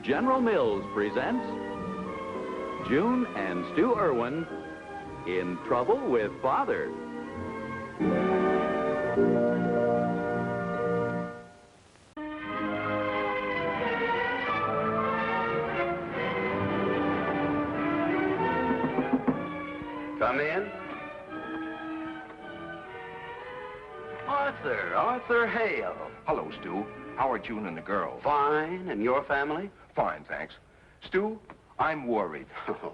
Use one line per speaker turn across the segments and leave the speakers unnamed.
General Mills presents June and Stu Erwin in Trouble with Father.
Come in. Arthur Hale.
Hello, Stu. How are June and the girls?
Fine, and your family?
Fine, thanks. Stu, I'm worried.
Oh.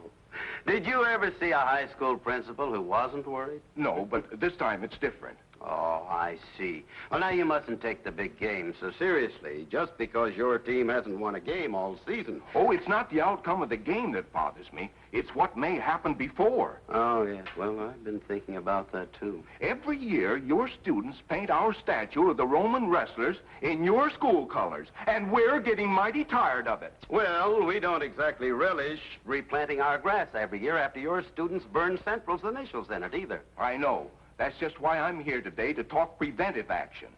Did you ever see a high school principal who wasn't worried?
No, but this time it's different.
Oh, I see. Well, now you mustn't take the big game so seriously, just because your team hasn't won a game all season.
Oh, it's not the outcome of the game that bothers me. It's what may happen before.
Oh, yes. Well, I've been thinking about that, too.
Every year, your students paint our statue of the Roman wrestlers in your school colors, and we're getting mighty tired of it.
Well, we don't exactly relish replanting our grass every year after your students burn Central's initials in it, either.
I know. That's just why I'm here today, to talk preventive action.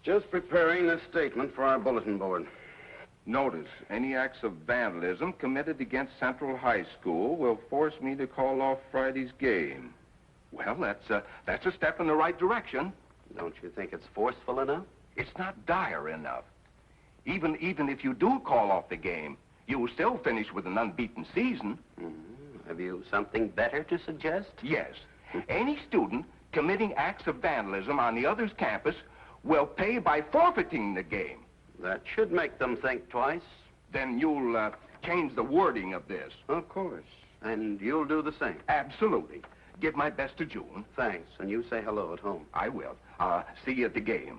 Just preparing this statement for our bulletin board.
Notice, any acts of vandalism committed against Central High School will force me to call off Friday's game. Well, that's a step in the right direction.
Don't you think it's forceful enough?
It's not dire enough. Even if you do call off the game, you will still finish with an unbeaten season.
Have you something better to suggest?
Yes. Any student committing acts of vandalism on the other's campus will pay by forfeiting the game.
That should make them think twice.
Then you'll change the wording of this.
Of course. And you'll do the same.
Absolutely. Give my best to June.
Thanks. And you say hello at home.
I will. See you at the game.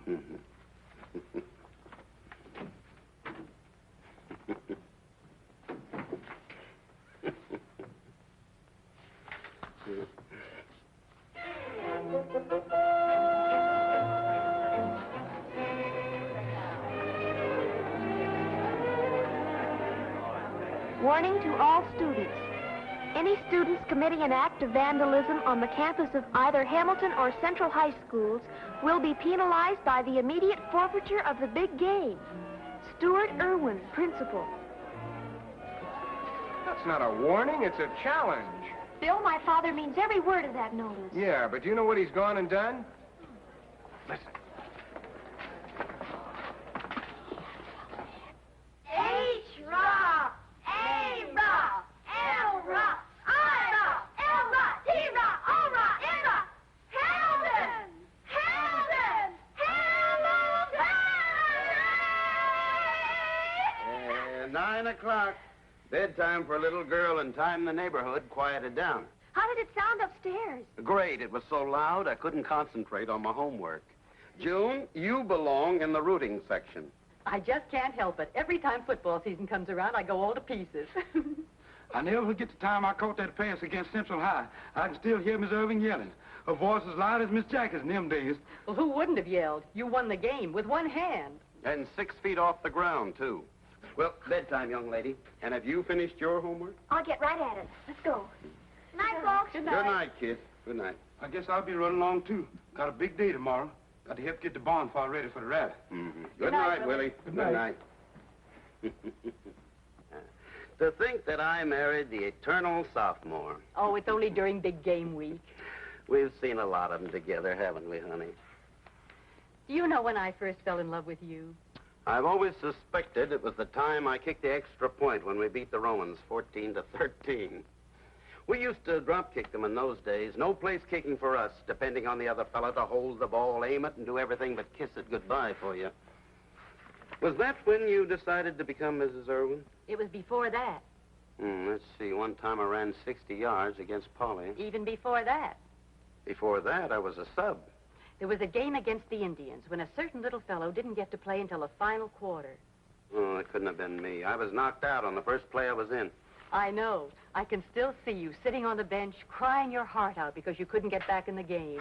Warning to all students. Any students committing an act of vandalism on the campus of either Hamilton or Central High Schools will be penalized by the immediate forfeiture of the big game. Stuart Erwin, Principal.
That's not a warning, it's a challenge.
Bill, my father means every word of that notice.
Yeah, but you know what he's gone and done?
Listen.
H-Ra, A-Ra, L-Ra, I-Ra, L-Ra, T-Ra, O-Ra, N-Ra, Hamilton! Hamilton! Hamilton!
9 o'clock. Bedtime for a little girl, and time the neighborhood quieted down.
How did it sound upstairs?
Great. It was so loud I couldn't concentrate on my homework. June, you belong in the rooting section.
I just can't help it. Every time football season comes around, I go all to pieces.
I never forget the time I caught that pass against Central High. I can still hear Miss Irving yelling. Her voice as loud as Miss Jaquet's in them days.
Well, who wouldn't have yelled? You won the game with one hand.
And 6 feet off the ground, too. Well, bedtime, young lady. And have you finished your homework?
I'll get right at it. Let's go.
Night, folks.
Good
Good night, kid. Good night.
I guess I'll be running along, too. Got a big day tomorrow. Got to help get the bonfire ready for the rally.
Good night, Willie.
Good night.
To think that I married the eternal sophomore.
Oh, it's only during big game week.
We've seen a lot of them together, haven't we, honey?
Do you know when I first fell in love with you?
I've always suspected it was the time I kicked the extra point when we beat the Romans 14-13. We used to drop kick them in those days. No place kicking for us, depending on the other fella to hold the ball, aim it, and do everything but kiss it goodbye for you. Was that when you decided to become Mrs. Erwin?
It was before that.
Let's see. One time I ran 60 yards against Polly.
Even before that.
Before that, I was a sub.
There was a game against the Indians when a certain little fellow didn't get to play until the final quarter.
Oh, it couldn't have been me. I was knocked out on the first play I was in.
I know. I can still see you sitting on the bench crying your heart out because you couldn't get back in the game.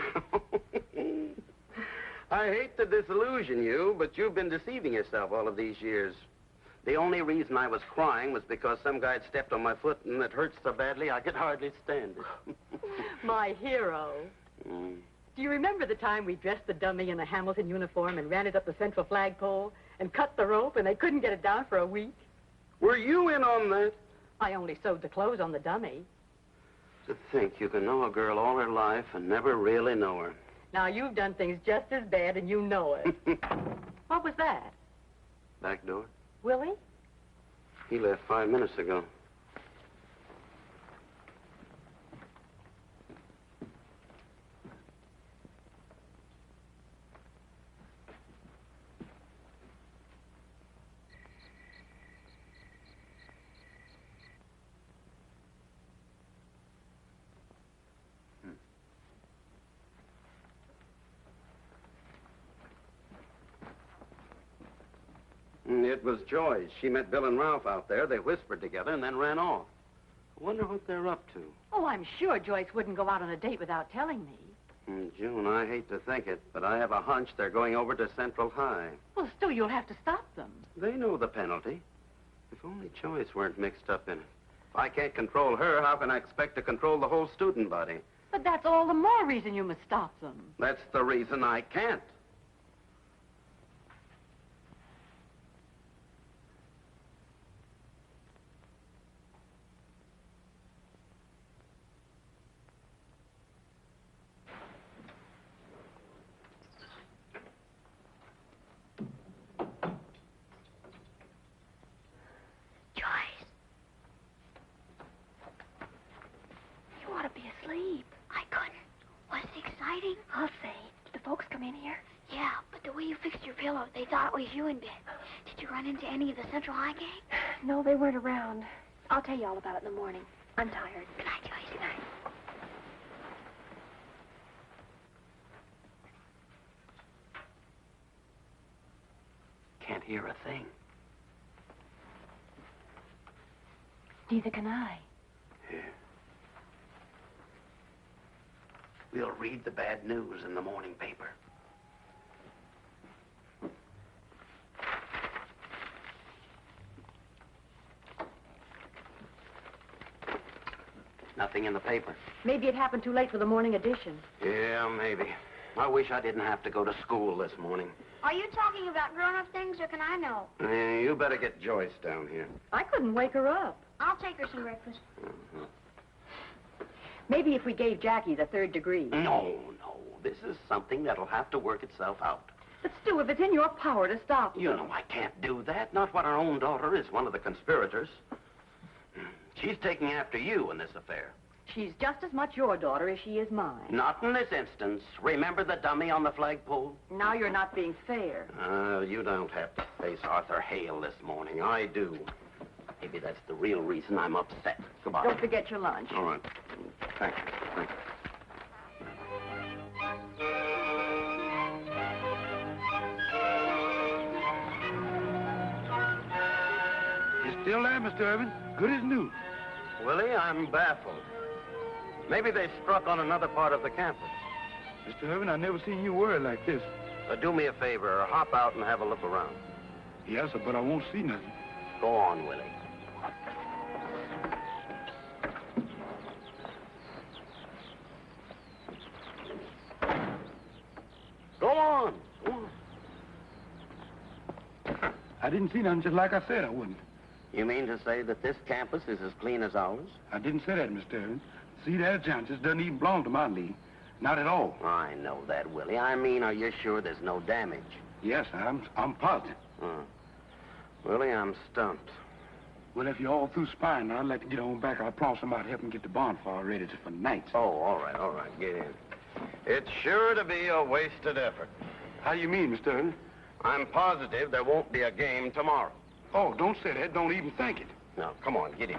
I hate to disillusion you, but you've been deceiving yourself all of these years. The only reason I was crying was because some guy had stepped on my foot and it hurt so badly I could hardly stand it.
My hero.
Mm.
Do you remember the time we dressed the dummy in a Hamilton uniform and ran it up the central flagpole and cut the rope and they couldn't get it down for a week?
Were you in on that?
I only sewed the clothes on the dummy.
To think you can know a girl all her life and never really know her.
Now, you've done things just as bad and you know it. What was that?
Back door?
Willie?
He left 5 minutes ago. It was Joyce. She met Bill and Ralph out there. They whispered together and then ran off. I wonder what they're up to.
Oh, I'm sure Joyce wouldn't go out on a date without telling me.
June, I hate to think it, but I have a hunch they're going over to Central High.
Well, Stu, you'll have to stop them.
They know the penalty. If only Joyce weren't mixed up in it. If I can't control her, how can I expect to control the whole student body?
But that's all the more reason you must stop them.
That's the reason I can't.
I couldn't. Was it exciting? I'll say. Did the folks come in here? Yeah, but the way you fixed your pillow, they thought it was you in bed. Did you run into any of the Central High gang? No, they weren't around. I'll tell you all about it in the morning. I'm tired. Good night, Joyce. Good night.
Can't hear a thing.
Neither can I.
Yeah. We'll read the bad news in the morning paper. Nothing in the paper.
Maybe it happened too late for the morning edition.
Yeah, maybe. I wish I didn't have to go to school this morning.
Are you talking about grown-up things, or can I know?
You better get Joyce down here.
I couldn't wake her up.
I'll take her some breakfast.
Uh-huh.
Maybe if we gave Jackie the 3rd degree.
No. This is something that'll have to work itself out.
But, Stu, if it's in your power to stop them.
You know I can't do that. Not when our own daughter is one of the conspirators. She's taking after you in this affair.
She's just as much your daughter as she is mine.
Not in this instance. Remember the dummy on the flagpole?
Now you're not being fair.
You don't have to face Arthur Hale this morning. I do. Maybe that's the real reason I'm upset. Goodbye.
Don't forget your lunch.
All right. Thank you. Thank you.
You're still there, Mr. Erwin? Good as new.
Willie, I'm baffled. Maybe they struck on another part of the campus.
Mr. Erwin, I never seen you worry like this.
Do me a favor, hop out and have a look around.
Yes, sir, but I won't see nothing.
Go on, Willie. Go on. Go on.
I didn't see nothing, just like I said I wouldn't.
You mean to say that this campus is as clean as ours?
I didn't say that, Mr. Erwin. See, that John just doesn't even belong to my league. Not at all.
I know that, Willie. I mean, are you sure there's no damage?
Yes, I'm positive.
Willie, I'm stumped.
Well, if you're all through spying, I'd like to get on back. I promised somebody to help me get the bonfire ready for nights.
Oh, all right, get in. It's sure to be a wasted effort.
How you mean, Mr. Erwin?
I'm positive there won't be a game tomorrow.
Oh, don't say that. Don't even think it.
Now, come on, get in.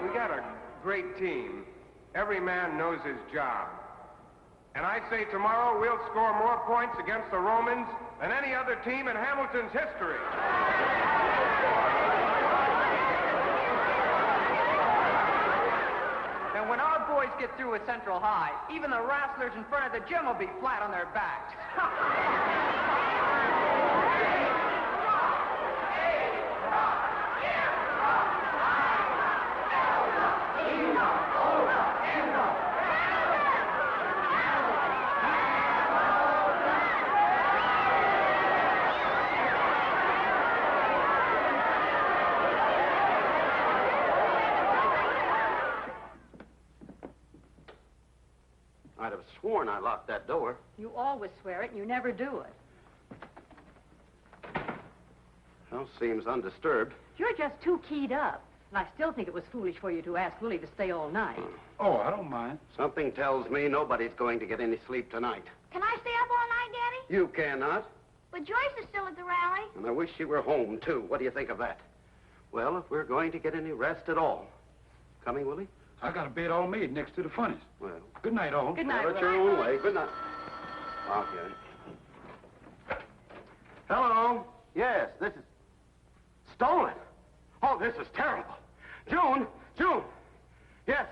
We got a great team. Every man knows his job. And I say tomorrow we'll score more points against the Romans than any other team in Hamilton's history.
And when our boys get through with Central High, even the wrestlers in front of the gym will be flat on their backs.
I'd have sworn I locked that door.
You always swear it, and you never do it.
Well, seems undisturbed.
You're just too keyed up. And I still think it was foolish for you to ask Willie to stay all night.
Oh, I don't mind.
Something tells me nobody's going to get any sleep tonight.
Can I stay up all night, Daddy?
You cannot.
But Joyce is still at the rally.
And I wish she were home, too. What do you think of that? Well, if we're going to get any rest at all. Coming, Willie?
I got a bed all made next to the funnies.
Well,
Good night, all.
Good night,
have it your
Willie.
own way. Good night. Okay. Hello. Yes, this is... Stolen? Oh, this is terrible. June! Yes,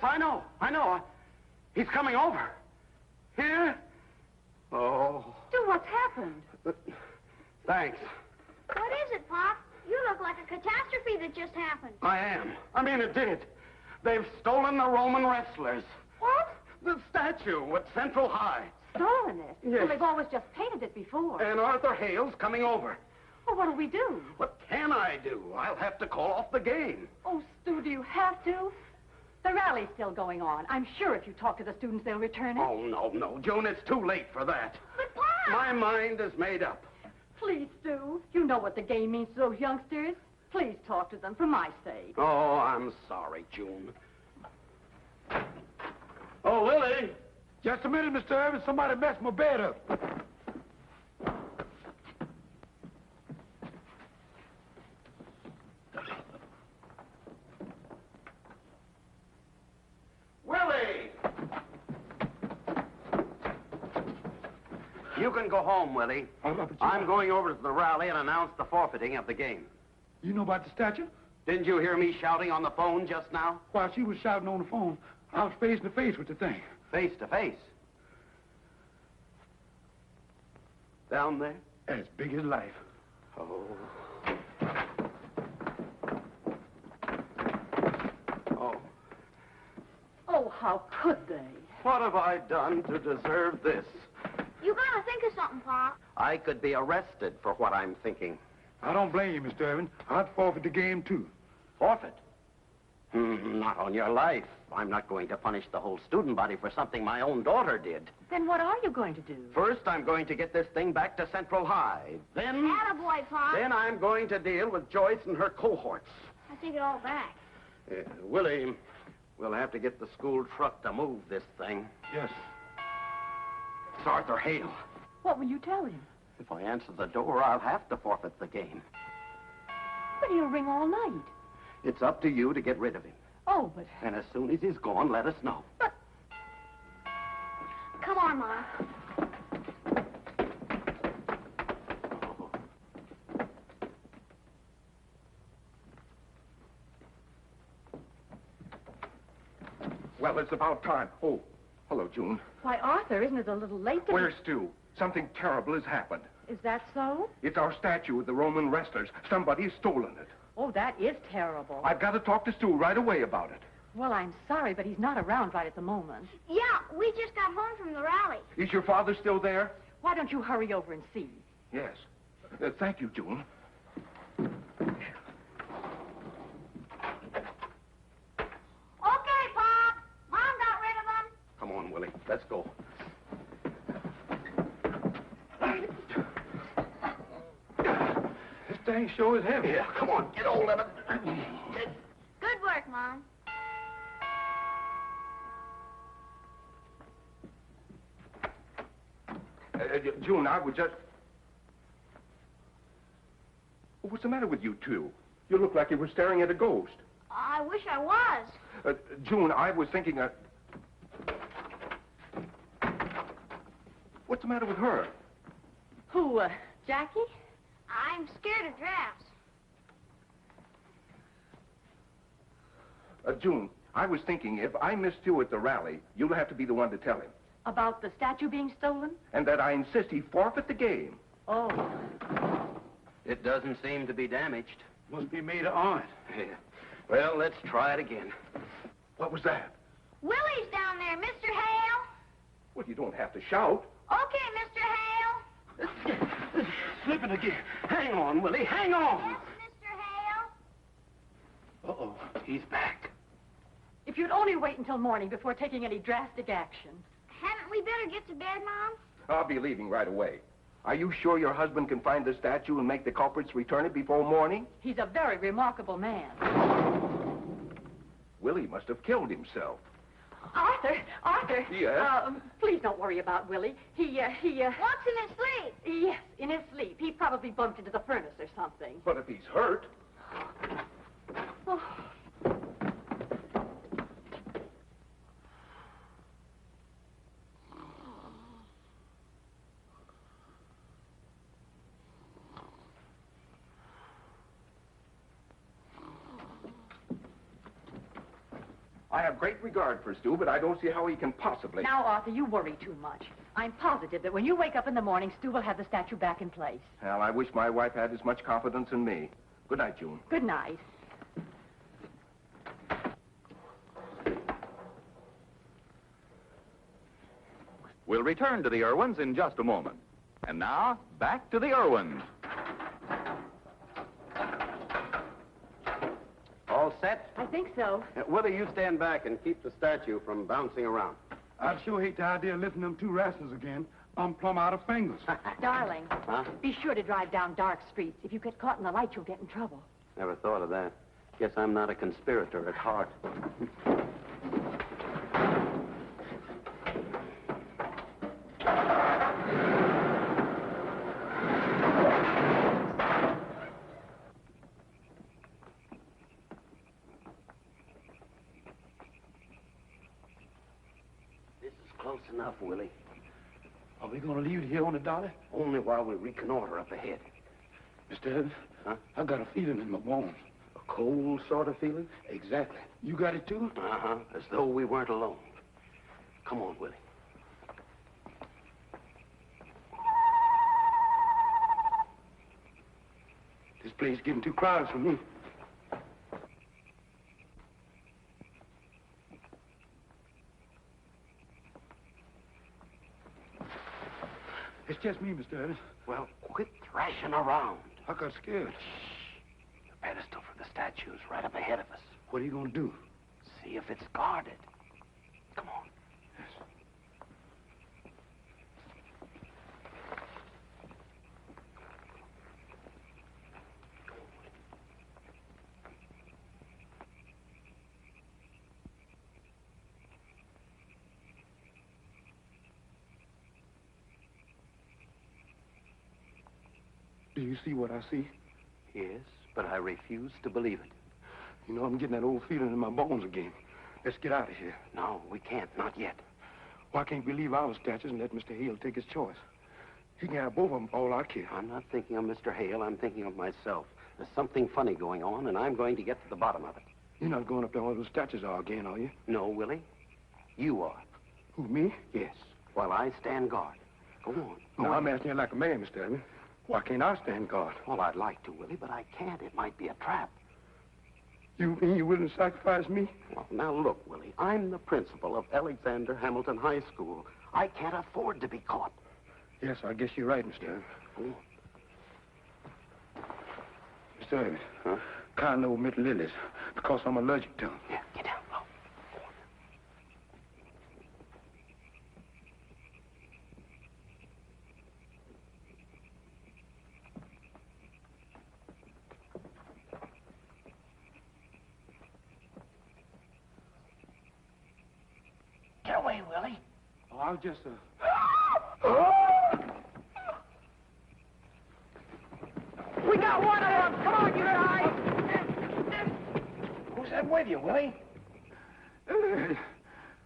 I know. He's coming over. Here? Oh.
Stu, what's happened?
Thanks.
What is it, Pop? You look like a catastrophe that just happened.
I am. I mean, it did. They've stolen the Roman wrestlers.
What?
The statue at Central High.
Stolen it?
Yes.
Well, they've always just painted it before.
And Arthur Hale's coming over.
Well, what'll we do?
What can I do? I'll have to call off the game.
Oh, Stu, do you have to? The rally's still going on. I'm sure if you talk to the students, they'll return it.
Oh, no, June, it's too late for that.
But, Pop!
My mind is made up.
Please, Stu. You know what the game means to those youngsters. Please talk to them for my sake.
Oh, I'm sorry, June. Oh, Willie!
Just a minute, Mr. Erwin. Somebody messed my bed up.
Willie! You can go home, Willie. I'm going over to the rally and announce the forfeiting of the game.
You know about the statue?
Didn't you hear me shouting on the phone just now?
While she was shouting on the phone, I was face to face with the thing.
Face to face. Down there?
As big as life.
Oh.
Oh, how could they?
What have I done to deserve this?
You gotta think of something, Pop.
I could be arrested for what I'm thinking.
I don't blame you, Mr. Erwin. I'd forfeit the game, too.
Forfeit? Not on your life. I'm not going to punish the whole student body for something my own daughter did.
Then what are you going to do?
First, I'm going to get this thing back to Central High. Then
Attaboy, Pop.
I'm going to deal with Joyce and her cohorts.
I take it all back.
Willie, we'll have to get the school truck to move this thing.
Yes.
It's Arthur Hale.
What will you tell him?
If I answer the door, I'll have to forfeit the game.
But he'll ring all night.
It's up to you to get rid of him.
Oh, but...
And as soon as he's gone, let us know.
Come on, Mom.
Well, it's about time. Oh, hello, June.
Why, Arthur, isn't it a little late to...
Where's Stu? Something terrible has happened.
Is that so?
It's our statue of the Roman wrestlers. Somebody's stolen it.
Oh, that is terrible.
I've got to talk to Stu right away about it.
Well, I'm sorry, but he's not around right at the moment.
Yeah, we just got home from the rally.
Is your father still there?
Why don't you hurry over and see?
Yes. Thank you, June.
Okay, Pop. Mom got rid of them.
Come on, Willie. Let's go.
This thing sure is heavy.
Yeah, come on. Get hold of it.
Good work, Mom.
June, I would just... What's the matter with you two? You look like you were staring at a ghost.
I wish I was.
June, I was thinking What's the matter with her?
Who, Jackie?
I'm scared of drafts.
June, I was thinking if I miss you at the rally, you'll have to be the one to tell him.
About the statue being stolen?
And that I insist he forfeit the game.
Oh.
It doesn't seem to be damaged.
Must be made of iron.
Yeah. Well, let's try it again.
What was that?
Willie's down there, Mr. Hale.
Well, you don't have to shout.
Okay, Mr. Hale.
Slipping again. Hang on, Willie, hang on.
Yes, Mr. Hale.
Uh-oh, he's back.
If you'd only wait until morning before taking any drastic action.
Hadn't we better get to bed, Mom?
I'll be leaving right away. Are you sure your husband can find the statue and make the culprits return it before morning?
He's a very remarkable man.
Willie must have killed himself.
Arthur.
Yes?
Please don't worry about Willie. He
What's in his sleep?
Yes, in his sleep. He probably bumped into the furnace or something.
But if he's hurt...
Oh.
I have great regard for Stu, but I don't see how he can possibly...
Now, Arthur, you worry too much. I'm positive that when you wake up in the morning, Stu will have the statue back in place.
Well, I wish my wife had as much confidence in me. Good night, June.
Good night.
We'll return to the Erwins in just a moment. And now, back to the Erwins.
All set?
I think so.
Willie, you stand back and keep the statue from bouncing around.
I'd sure hate the idea of lifting them two rascals again. I'm plumb out of fingers.
Darling,
Huh?
be sure to drive down dark streets. If you get caught in the light, you'll get in trouble.
Never thought of that. Guess I'm not a conspirator at heart. This is close enough, Willie.
Are we going to leave it here on the dolly?
Only while we reconnoiter up ahead.
Mr. Evans,
Huh?
I got a feeling in my bones.
A cold sort of feeling?
Exactly. You got it, too?
Uh-huh. As though we weren't alone. Come on, Willie.
This place is getting too crowded for me. It's just me, Mr. Evans.
Well, quit thrashing around.
I got scared.
The pedestal for the statue is right up ahead of us.
What are you going to do?
See if it's guarded. Come on.
Do you see what I see?
Yes, but I refuse to believe it.
You know, I'm getting that old feeling in my bones again. Let's get out of here.
No, we can't. Not yet.
Why can't we leave our statues and let Mr. Hale take his choice? He can have both of them for all I care.
I'm not thinking of Mr. Hale. I'm thinking of myself. There's something funny going on, and I'm going to get to the bottom of it.
You're not going up there where those statues are again, are you?
No, Willie. You are.
Who, me?
Yes. While I stand guard. Go on.
No, I'm asking you like a man, Mr. Erwin. Why can't I stand guard?
Well, I'd like to, Willie, but I can't. It might be a trap.
You mean you're willing to sacrifice me?
Well, now look, Willie. I'm the principal of Alexander Hamilton High School. I can't afford to be caught.
Yes, I guess you're right, Mr. Erwin.
Go on.
Mr. Erwin.
Huh?
Can't omit lilies because I'm allergic to them.
Yeah, get down low. Get away, Willie.
Oh, I'll just,
We got one of them! Come on, you guys!
Who's that with you, Willie?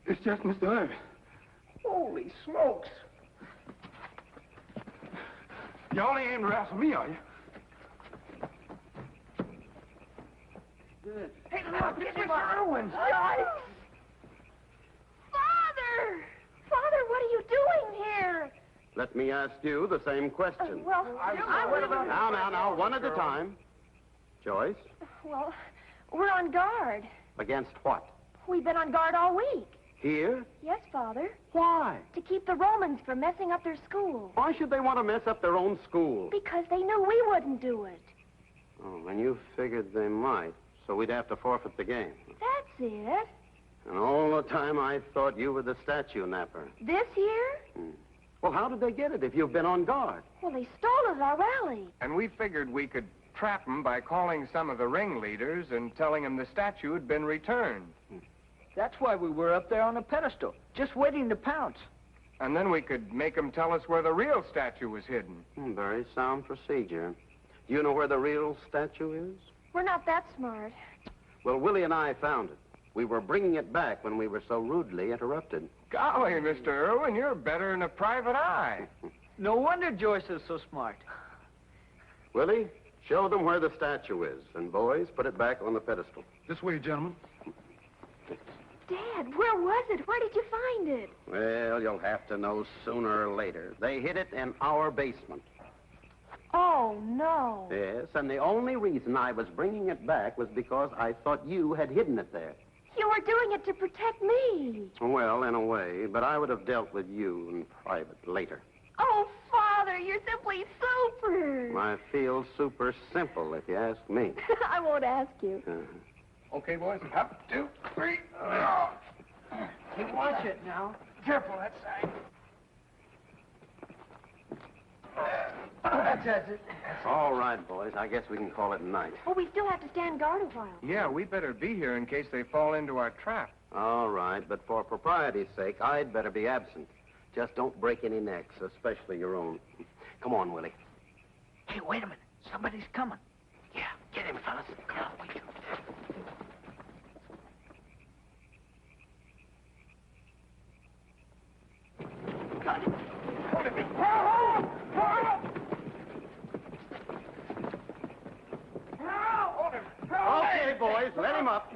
It's just Mr. Erwin.
Holy smokes.
You only aim to wrestle me, are you?
Hey, look, it's Mr. Erwin.
Father! Father, what are you doing here?
Let me ask you the same question.
Well,
Now, one at a time. Joyce,
well, we're on guard.
against what?
We've been on guard all week.
Here?
Yes, Father.
Why?
To keep the Romans from messing up their school.
Why should they want to mess up their own school?
Because they knew we wouldn't do it.
Oh, and you figured they might, so we'd have to forfeit the game.
That's it.
And all the time I thought you were the statue napper.
This year?
Well, how did they get it if you've been on guard?
Well, they stole it at our rally.
And we figured we could trap them by calling some of the ringleaders and telling them the statue had been returned.
That's why we were up there on the pedestal, just waiting to pounce.
And then we could make them tell us where the real statue was hidden.
Very sound procedure. Do you know where the real statue is?
We're not that smart.
Well, Willie and I found it. We were bringing it back when we were so rudely interrupted.
Golly, Mr. Erwin, you're better than a private eye.
No wonder Joyce is so smart.
Willie, show them where the statue is. And boys, put it back on the pedestal.
This way, gentlemen.
Dad, where was it? Where did you find it?
Well, you'll have to know sooner or later. They hid it in our basement.
Oh, no.
Yes, and the only reason I was bringing it back was because I thought you had hidden it there.
You were doing it to protect me.
Well, in a way, but I would have dealt with you in private later.
Oh, Father, you're simply super.
I feel super simple, if you ask me.
I won't ask you.
Okay, boys. Up, 2, 3.
Watch it now.
Careful, that side.
That's it.
All right, boys. I guess we can call it a night.
Oh, we still have to stand guard a while.
Yeah, we better be here in case they fall into our trap.
All right, but for propriety's sake, I'd better be absent. Just don't break any necks, especially your own. Come on, Willie.
Hey, wait a minute. Somebody's coming.
Yeah, get him, fellas. Yeah, wait.
Got him. Hold him.
Okay, boys, let him up.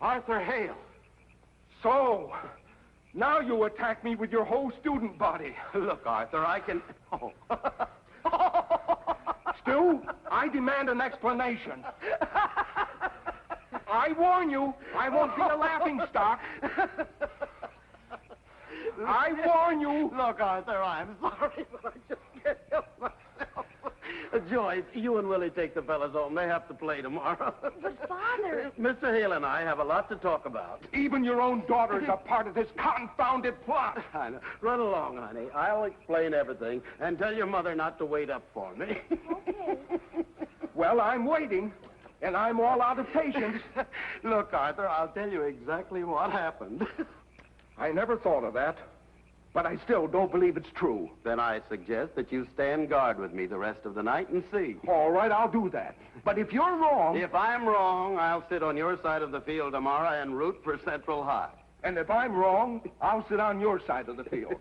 Arthur Hale. So, now you attack me with your whole student body.
Look, Arthur, I can... Oh.
Stu, I demand an explanation. I warn you, I won't be a laughingstock. I warn you.
Look, Arthur, I'm sorry, but I just can't help myself. Joyce, you and Willie take the fellas home. They have to play tomorrow.
But, Father...
Mr. Hale and I have a lot to talk about.
Even your own daughters are part of this confounded plot.
I know. Run along, honey. I'll explain everything and tell your mother not to wait up for me.
Okay.
Well, I'm waiting, and I'm all out of patience.
Look, Arthur, I'll tell you exactly what happened.
I never thought of that, but I still don't believe it's true.
Then I suggest that you stand guard with me the rest of the night and see.
All right, I'll do that. But if you're wrong...
If I'm wrong, I'll sit on your side of the field tomorrow and root for Central High.
And if I'm wrong, I'll sit on your side of the field.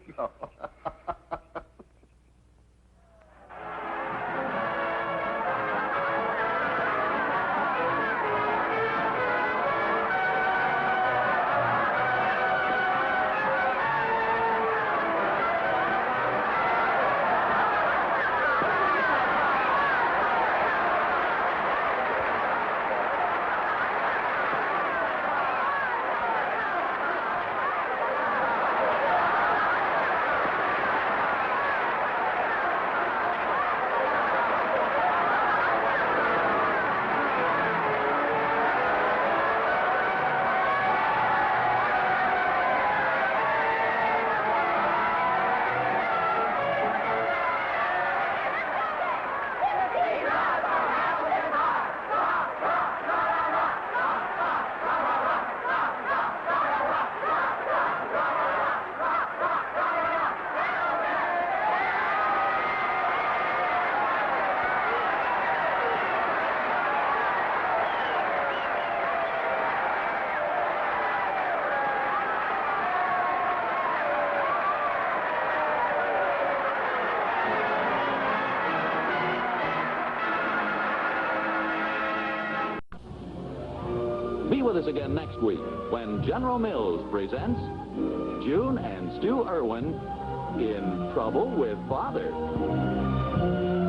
with us again next week when General Mills presents June and Stu Erwin in Trouble with Father.